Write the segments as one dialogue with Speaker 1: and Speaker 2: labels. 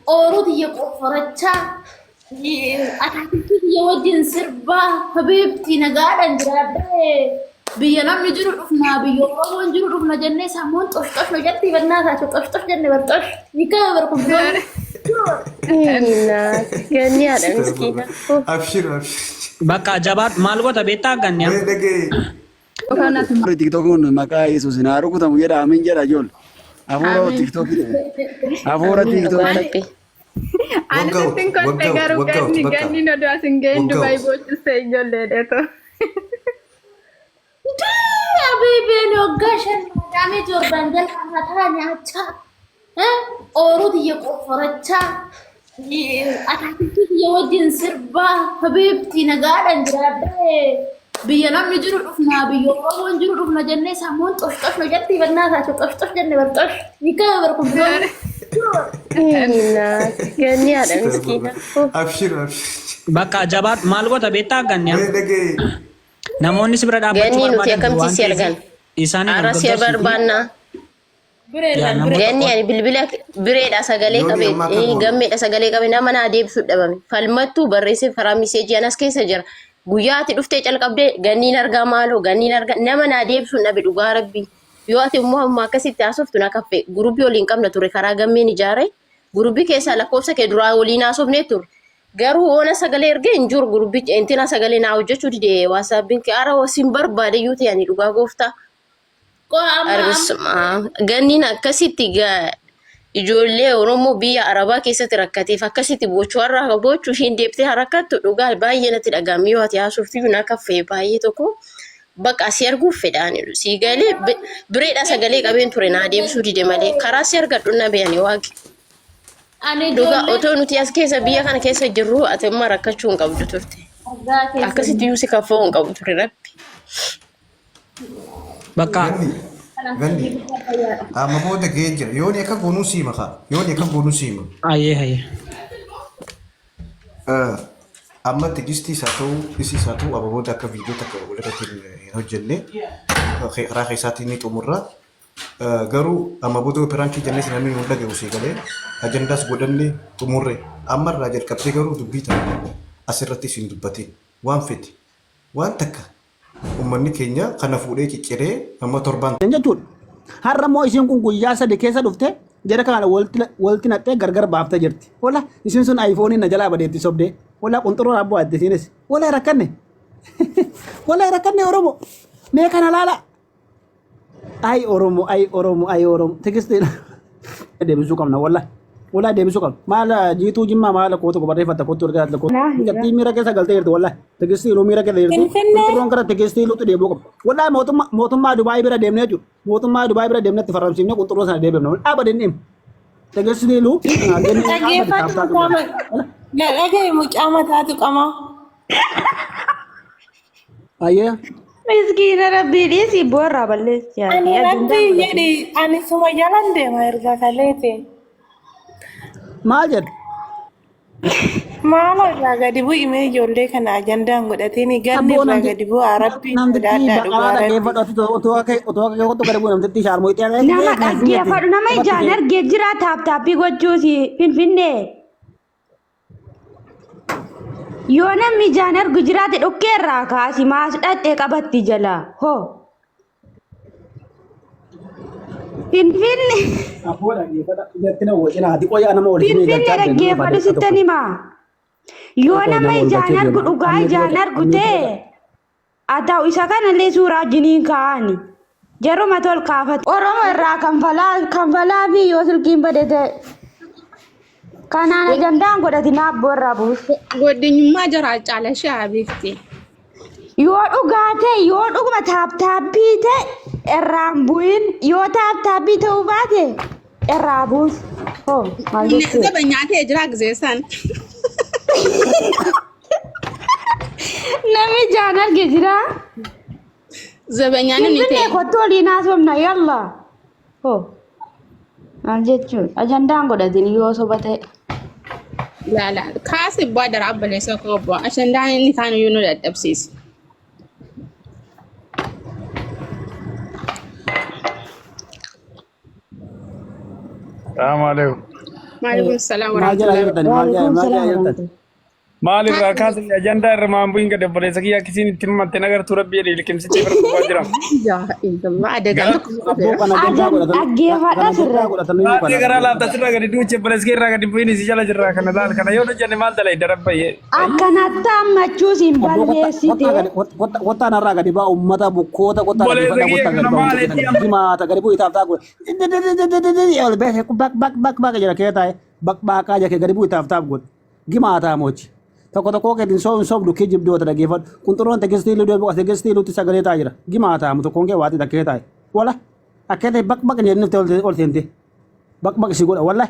Speaker 1: أورود يقفرتها أتحكي يودين سربا حبيبتي نقالا جرابي بينا نجرو رفنا بيو روان جرو رفنا جنة سامون طش نجتي بالناس طش جنة برطش يكبركم دول
Speaker 2: Nah, ganni ada miskina.
Speaker 3: Abshir.
Speaker 4: Bakka jabaat maal goota beektaa ganni amma.
Speaker 3: Dhagee.
Speaker 5: TikTokun maqaa Yesuus hin rukutamu jedha amin jedha ijoollee. Hafuura TikTok hafuura TikTok.
Speaker 2: Rabbi.
Speaker 6: Ani sittin kotte garuu ganni nodo asin ga'een Dubai boochistee ijoollee dheeto.
Speaker 1: حبيبي نوقاشن دامي جوربان دل حمتاني أتا أورود يقفرتها أتحكي يودين سربا حبيبتي نقالا جرابي بينا نجرو رفنا بيو روان جرو رفنا جنة سامون طش نجتي بالناس طش جنة برطش يكبركم دول
Speaker 2: Nah, ganni ada miskina.
Speaker 3: Abshir.
Speaker 4: Bakka jabaat maal goota beektaa ganni amma.
Speaker 3: Dhagee.
Speaker 4: Namoonni si bira dhaabbachuu
Speaker 2: Ganni nuti
Speaker 4: barbaadan
Speaker 2: akkamti si argan?
Speaker 4: isaanii
Speaker 2: Arra si barbaanna. Ganni ani bilbila bireedha sagalee qabe gammeedha sagalee qabe nama na deebisuu dhabame. Falmattuu barreessee karaa miseejii anas keessa jira. Guyyaa ati dhuftee calqabdee ganniin argaa maaloo ganniin argaa nama na deebisuu dhabe dhugaa rabbii. Yoo ati immoo amma akkasitti haasoftu na kaffe gurubii waliin qabna ture karaa gammeen ijaare gurubii keessaa lakkoofsa kee duraa waliin haasofnee ture. Garuu oona sagalee ergee hin jiru gurbichi intina sagalee naa hojjechuu dide waasaappiin kee ara wasiin barbaade yoo ta'e ani dhugaa gooftaa. Arbisuma ganniin akkasitti ijoollee Oromoo biyya Arabaa keessatti rakkateef akkasitti bochuu har'a bochuu ishiin deebitee harkattu dhugaa baay'ee natti dhagahame yoo ati haasoftii na kaffee baay'ee tokko bakka si arguuf fedhaan si galee bireedha sagalee qabeen ture naa deebisuu dide malee karaa si argadhu na beeyani waaqi. Dhugaa otoo nuti as keessa biyya kana keessa jirru ati amma rakkachuu hin qabdu turte. Akkasitti yuusi kaffoo hin qabdu ture rabbi.
Speaker 4: Bakka
Speaker 3: Ganni. Amma booda ga'ee jira. Yooni akka goonuu siima kaa. Yooni akka goonuu siima.
Speaker 4: hayyee.
Speaker 3: Amma tigistiis haa ta'u isiis haa ta'u ababoota akka viidiyoo takka walirratti hin hojjenne karaa keessaatiin ni xumurra. Garuu amma booda operaantii jennee namni nu dhaga'u si galee ajandaas godhanne xumurre ammarraa jalqabdee garuu dubbii ta'e asirratti isin dubbatiin waan fedhe waan takka uummanni keenya kana fuudhee cicciree amma torbaan.
Speaker 5: Jechuudha. Har'a immoo isheen kun guyyaa sadii keessa dhufte jara kana walitti naqxee gargar baaftee jirti. Wala isheen sun aayifooniin na jalaa badeetti sobdee. Wala qunxuroo rabboo adde siinis. Wala rakkanne. Wala rakkanne Oromoo. Mee kana laala. Ay Oromoo. Tigistiin deebisuu qabna wala. Wala deebisuu qabna. Maala jiituu jimmaa maala kootu barreeffata kootu ergaa adda kootu. Gattii miira keessa galtee jirti wala. Tigistiin miira keessa jirti. Qunxuroon gara tigistii lutu deebuu qabna. Wala mootummaa Dubaay bira deemnee jiru. Mootummaa Dubaay bira deemnetti faramsiifnee qunxuroo sana deebifna. Dhaabadeen dhimma. Tigistii lu.
Speaker 6: Dhagee mucaa mataatu qama.
Speaker 5: Ayyee.
Speaker 2: Miskiina rabbii dhiisi boorraa balleessi.
Speaker 6: Ani rabbi jedhi ani suma jalan deema erga kaleete.
Speaker 5: Maal jedhu?
Speaker 6: Maala irraa gadi bu'imee ijoollee kana ajandaan godhatanii ganni irraa gadi bu'aa rabbi sodaadhaa dhugaa
Speaker 2: Nama dhaggeeffadhu nama ijaan argee jira taaptaappii gochuusi finfinnee. Yoo namni ijaan argu jiraate dhukkeerraa kaasi maas dhadhee qabatti jala hoo. Finfinnee dhaggeeffadhu sittan himaa. Yoo nama ijaan argu dhugaa ijaan argu ta'e haa ta'u isa kanallee suuraa wajjiniin kaa'ani. Jaruma tol kaafatu. Oromoo irraa kanfalaa fi yoo silkiin bade ta'e. Kanaan ajandaan godhatinaa boorraa buuse.
Speaker 6: Goddinyummaa jaraa caalashee haa beekti.
Speaker 2: Yoo dhugaa ta'e yoo dhuguma taaptaappii ta'e irraan bu'in yoo taaptaappii ta'uu baate irraa buuse. Hoo maal jechuudha?
Speaker 6: Zaba nyaatee jira gizeessan.
Speaker 2: Namni ijaan arge jira.
Speaker 6: Zabanyaan ni ta'e.
Speaker 2: Finfinnee kottu waliin haasofna yalla. Hoo maal jechuudha? Ajandaan godhatin yoo soba ta'e.
Speaker 6: Lala kaasi bu'aa dara abbaleessa koo bu'aa ajandaan inni kaan iyyuu nu dadhabsiisa.
Speaker 7: Salaam alaikum.
Speaker 6: Maaleykum salaam wa
Speaker 5: Maal jala
Speaker 6: rahmatullahi.
Speaker 5: jirtani maal jala jirtani.
Speaker 7: Maal irraa kaasanii ajandaa irra maambuun gadi obboleessa kiyyaa akkasiin itti himatte nagartuu rabbii jedhee liqimsichee bira dhufaa jira.
Speaker 5: Abboo kana jalaa godhatanii
Speaker 7: Laatee garaa laaftaa sirraa gadi duuchee obboleessa kee irraa gadi bu'iin si jala jirraa kana laal kana yoo hojjenne maal dalai darabbayyee.
Speaker 8: Akkanatti ammachuus hin balleessite.
Speaker 5: Kottaa narraa gadi baa uummata bukkoota kottaa gadi fadhaa himaata gadi bu'ii taaftaa godhe. Ol beekee bak jira kee taa'e baaqaa jira kee gadi bu'ii taaftaa godhe. Gimaataa mochi. Tokko keetiin sobdu kee jibdoota dhaggeeffadhu. Qunxurroon tegestii sagalee taa'aa jira. Gimaataa mu tokkoon kee waatii takkee taa'e. Wala akkee bak ni nuti ol seente. Bak si godha wala.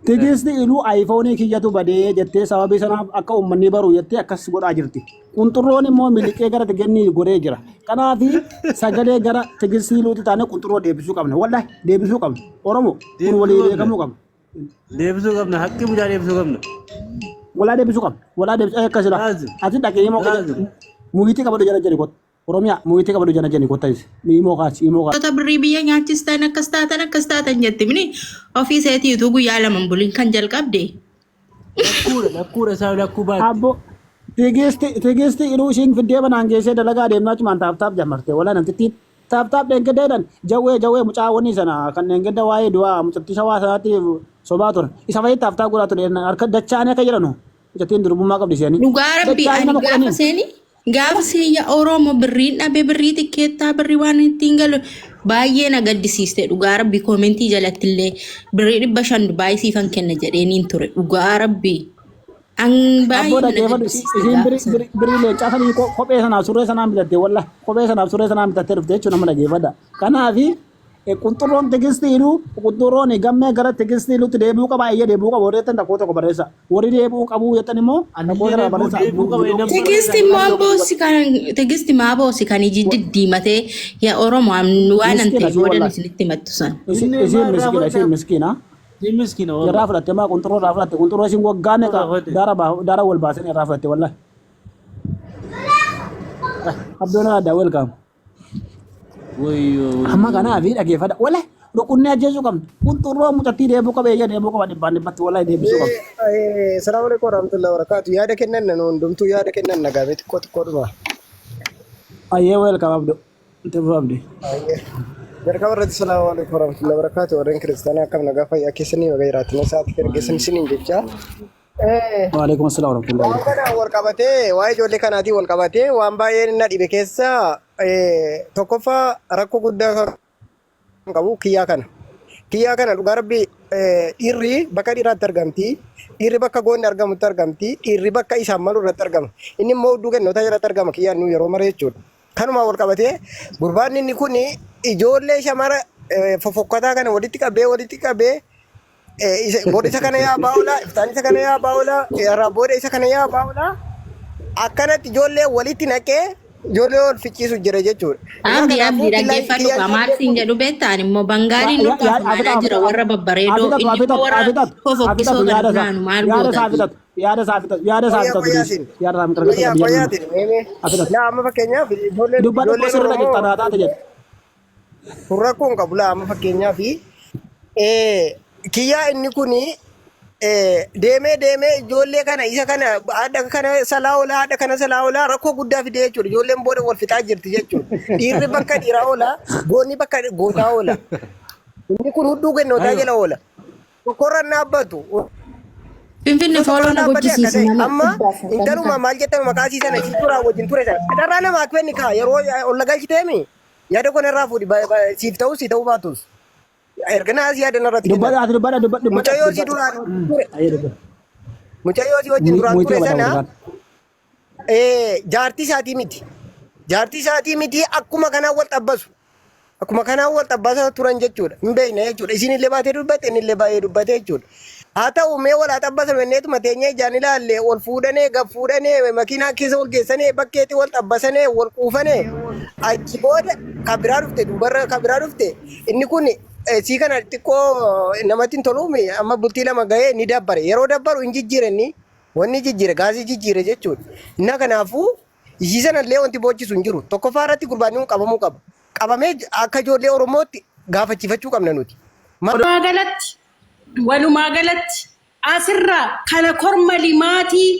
Speaker 5: Tegestii iluu aayifoonii kiyyatu badee jettee sababii sanaaf akka uummanni baru jettee akkas godhaa jirti. Qunxurroon immoo miliqee gara tegennii godhee jira. Kanaafi sagalee gara tegestii iluutti taanee qunxurroo deebisuu qabna. Wala deebisuu qabna. Oromoo kun walii beekamuu qabna.
Speaker 9: Deebisuu qabna. Haqqi bulaa deebisuu qabna.
Speaker 5: Wala deebisuu qabna. Wala deebisuu akkasila. Ati dhaqee immoo mugiitii qabadhu jala jedhi kota. Oromiyaa mugiitii qabadhu jala jedhi kota immoo kaasi immoo kaasi.
Speaker 10: Tota birrii biyya nyaachistan akkas taatan jetti mini ofii seetiitu guyyaa lama buliin kan jalqabde.
Speaker 9: Lakkuudha isaa lakkuu baatti.
Speaker 5: Abbo tegeesti iluu ishiin fiddee banaan geessee dalagaa deemnaa cumaan taaftaaf jammarte wala namtittiin taaftaaf dheengaddeedhan jawwee mucaawwanni sana kan dheengadda waa'ee du'aa mucattii shawaa sanaatti sobaa ture isa fayyii taaftaa godhaa ture harka dachaanii akka jedhanu mucattiin durbummaa qabdi isheenii.
Speaker 10: Dhugaa rabbii ani gaafa seeyya Oromoo birriin dhabee birrii tikkeettaa birrii waan ittiin galu baay'ee na gaddisiiste dhugaa rabbii koomentii jalatti illee birrii 500 baay'ee siifan kenna jedheeniin ture dhugaa rabbii.
Speaker 5: Abbo dhaggeeffadhu isiin birrii leencaa sanii kophee sanaaf surree sanaan bitattee walla kophee sanaaf surree sanaan bitattee dhufte jechuun nama dhaggeeffadha. Kanaafi qunxurroon tegistiiluu qunxurroon gammee gara tegistiiluutti deebi'uu qaba iyyee deebi'uu qaba warri jettan tokko tokko barreessa warri deebi'uu qabu jettan immoo tokko irraa barreessa.
Speaker 10: Tegisti maa boosi kan iji diddiimatee yaa Oromoo waan an ta'e booda isinitti himattu san.
Speaker 5: Isiin miskiina. Irraa fudhatte maa qunxurroo irraa fudhatte qunxurroo isiin waggaa meeqa daara wal baasan irraa fudhatte wallahi. Abdoon addaa welkaam. Amma kanaafi dhaggeeffadha wallahi rukunnee ajjeesuu qabna qunxurroo mucattii deebuu qaba eeyya deebuu qaba dhibbatti wallahi deebisuu qabna.
Speaker 11: Salaamu alaikum warahmatullahi wabarakatuh. Yaada kennan nan hundumtuu yaada kennan nagaame xiqqoo dhuma.
Speaker 5: Ayyee welkaam abdoo. Teefuu abdii.
Speaker 11: Jalqaba irratti salaamu alaikum warahmatullahi wabarakatuh. Warreen kiristaanaa akkam nagaa fayyaa keessanii waga jiraatan isaatti ergeessan isiniin jecha.
Speaker 5: Waalaikum assalam warahmatullahi wabarakatuh.
Speaker 11: Waan kana wal qabatee waa'ee ijoollee kanaatii wal qabatee waan baay'ee na dhibe keessa tokkoffaa rakkoo guddaa kan qabu kiyyaa kana. Kiyyaa kana dhugaa rabbii dhiirri bakka dhiiraatti argamti. Dhiirri bakka goonni argamutti argamti. Dhiirri bakka isaan malu irratti argama. Inni immoo hudduu kennoota jalatti argama kiyyaan nu yeroo mara jechuudha. Kanuma wal qabatee gurbaan inni kun ijoollee shamara fofokkataa kana walitti qabee booda isa kana yaa baa'ula iftaan isa kana yaa baa'ula irraa booda isa kana yaa baa'ula akkanatti ijoollee walitti naqee ijoollee wal ficciisu jira jechuudha.
Speaker 10: Abdi dhaggeeffadhu maarsiin jedhu beektaan immoo bangaariin nutti afumaadhaa jira warra babbareedoo inni immoo warra fofokkisoo gargaanu maal goota.
Speaker 5: Yaada
Speaker 11: amma fakkeenyaaf ijoolleen rakkoon qabu amma fakkeenyaaf kiyyaa inni kun deemee ijoollee kana isa kana haadha kana salaa oolaa rakkoo guddaa fide jechuudha. Ijoolleen booda wal fixaa jirti jechuudha. Dhiirri bakka dhiiraa oola goonni bakka gootaa oola. Inni kun hudduu kennootaa jala oola. Tokkorra dhaabbatu.
Speaker 10: Finfinne fooloo na hojjisiisu
Speaker 11: amma intaluma maal jettame maqaa siisan si turaa wajjin ture sana dharraa nama akwenni kaa yeroo olla galchiteemi yaada kun irraa fuudhi siif ta'uu baatus erganaa si yaada narratti mucayyoo si duraan ture mucayyoo si wajjin duraan ture sana jaartii isaatii miti akkuma kanaan wal xabbasu akkuma kanaan wal xabbasaa turan jechuudha hin beekne jechuudha isin illee baatee dubbate inni illee baay'ee dubbate jechuudha. Haa ta'u mee wal xabbasa menneetuma teenyee ijaan ilaalle wal fuudhanee gab fuudhanee makiinaa keessa wal geessanee bakkeetti wal xabbasanee wal quufanee achi booda kan biraa dhufte dubarra kan biraa dhufte inni kun sii kana xiqqoo namatti hin toluumi amma bultii lama gahee ni dabbare yeroo dabbaru hin jijjiirenni wanni jijjiire gaazii jijjiire jechuudha. Inna kanaafuu ishii sanallee wanti boochisu hin jiru tokkoffaa irratti gurbaanni qabamuu qaba qabamee akka ijoollee Oromootti gaafachifachuu qabna nuti.
Speaker 1: Galatti
Speaker 12: walumaa galatti asirraa kana korma limaatii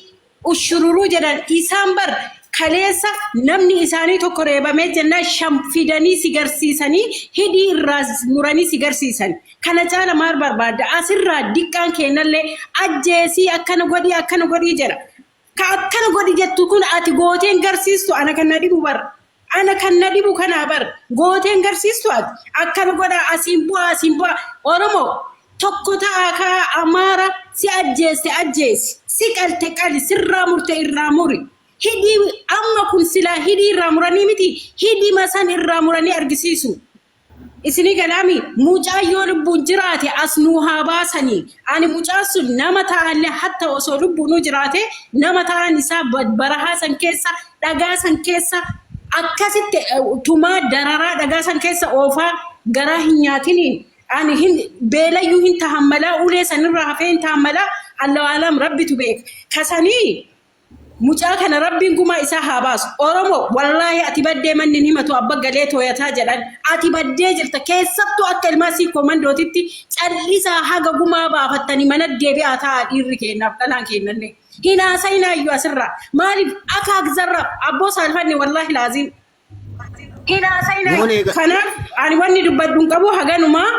Speaker 12: ushururuu jedhan isaan bar kaleessa namni isaanii tokko reebamee jennaan sham fidanii si garsiisanii hidhii irraa muranii si garsiisan kana caala maal barbaadda asirraa diqqaan kennallee ajjeesii akkana godhii jedha ka akkana godhi jettu kun ati gooteen garsiistu ana kan na dhibu bar ana kan na dhibu kana bar gooteen garsiistu ati akkana godha asiin bu'a Oromoo tokko ta'a ka Amaara si ajjeesi si qalte qali sirraa murte irraa muri hidii amma kun silaa hidii irraa muranii miti hidii masan irraa muranii argisiisu isini galaami mucaa yoo lubbuun jiraate as nuu haa baasanii ani mucaa sun nama ta'anle hatta osoo lubbuun jiraate nama ta'an isaa barahaa san keessa dhagaa san keessa akkasitti tumaa dararaa dhagaa san keessa oofaa garaa hin nyaatiniin ani hin beelayyuu hin tahammalaa ulee sanirraa hafee hin tahammalaa Allah alam rabbitu beek kasanii mucaa kana rabbiin gumaa isaa haa baasu Oromoo wallahi ati baddee mannin himatu abba galee tooyataa jedhan ati baddee jirta keessattuu akka ilmaasii komandootitti callisaa haga gumaa baafattanii mana deebi'aa ta'a dhiirri kennaaf dhalaan kennanne hinaasaa hinaayyuu asirraa maaliif akka agzarraa abboo saalfanne wallahi laaziim hinaasaa hinaayyuu kanaaf ani wanni dubbadduun qabu haganumaa